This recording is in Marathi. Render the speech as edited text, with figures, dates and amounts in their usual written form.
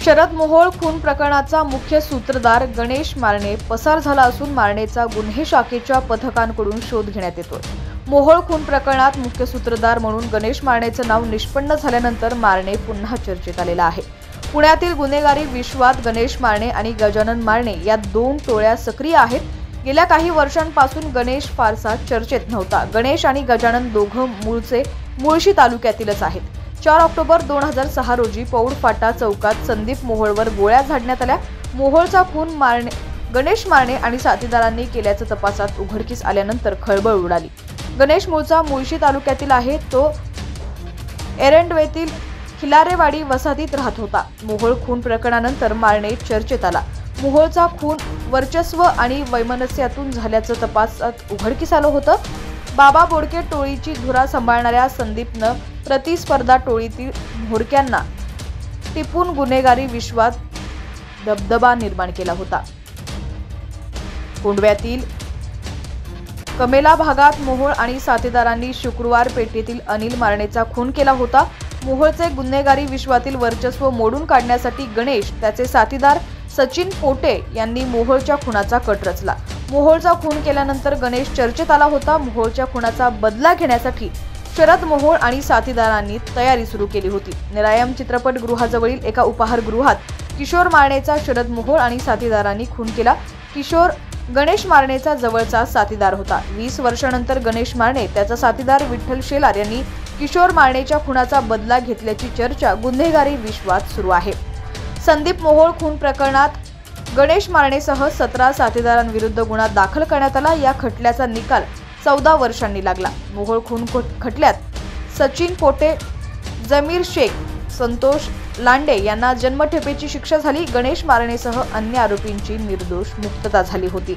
शरद मोहोळ खून प्रकरणाचा मुख्य सूत्रधार गणेश मारणे पसार झाला असून मारणेचा गुन्हे शाखेच्या पथकांकडून शोध घेण्यात येतोय। मोहोळ खून प्रकरणात मुख्य सूत्रधार म्हणून गणेश मारणेचं नाव निष्पन्न झाल्यानंतर मारणे पुन्हा चर्चेत आलेला आहे। पुण्यातील गुन्हेगारी विश्वात गणेश मारणे आणि गजानन मारणे या दोन टोळ्या सक्रिय आहेत। गेल्या काही वर्षांपासून गणेश फारसा चर्चेत नव्हता। गणेश आणि गजानन दोघं मुळशी तालुक्यातीलच आहेत। 4 ऑक्टोबर 2006 रोजी पौड फाटा चौकात संदीप मोहोळवर गोळ्या झाडण्यात आल्या। मोहोळचा खून गणेश मारणे आणि साथीदारांनी केल्याचं तपासात उघडकीस आल्यानंतर खळबळ उडाली। गणेश मूळचा मुळशी तालुक्यातील आहे। तो एरंडवेतील खिलारेवाडी वसाहतीत राहत होता। मोहोळ खून प्रकरणानंतर मारणे चर्चेत आला। मोहोळचा खून वर्चस्व आणि वैमनस्यातून झाल्याचं तपासात उघडकीस आलं होतं। बाबा बोडके टोळीची धुरा सांभाळणाऱ्या संदीपनं प्रतिस्पर्धा टोळीतील म्होरक्यांना टिपून गुन्हेगारी विश्वात दबदबा निर्माण केला होता। कोंडव्यातील कमेला भागात मोहोळ आणि साथीदारांनी शुक्रवार पेठेतील अनिल मारणेचा खून केला होता। मोहोळचे गुन्हेगारी विश्वातील वर्चस्व मोडून काढण्यासाठी गणेश त्याचे साथीदार सचिन पोटे यांनी मोहोळच्या खुनाचा कट रचला। मोहोळचा खून केल्यानंतर गणेश चर्चेत आला होता। मोहोळच्या खुनाचा बदला घेण्यासाठी शरद मोहोळ आणि साथीदारांनी तयारी सुरू केली होती। निरायम चित्रपटगृहाजवळील एका उपाहारगृहात किशोर मारणेचा शरद मोहोळ आणि साथीदारांनी खून केला। किशोर गणेश मारणेचा जवळचा साथीदार होता। 20 वर्षांनंतर गणेश मारणे त्याचा साथीदार विठ्ठल शेलार यांनी किशोर मारणेच्या खुनाचा बदला घेतल्याची चर्चा गुन्हेगारी विश्वात सुरू आहे। संदीप मोहोळ खून प्रकरणात गणेश मारणेसह 17 साथीदारांविरुद्ध गुन्हा दाखल करण्यात आला। या खटल्याचा निकाल 14 वर्षांनी लागला। मोहोळ खून खटल्यात सचिन पोटे, जमीर शेख, संतोष लांडे यांना जन्मठेपेची शिक्षा झाली। गणेश मारणेसह अन्य आरोपींची निर्दोष मुक्तता झाली होती।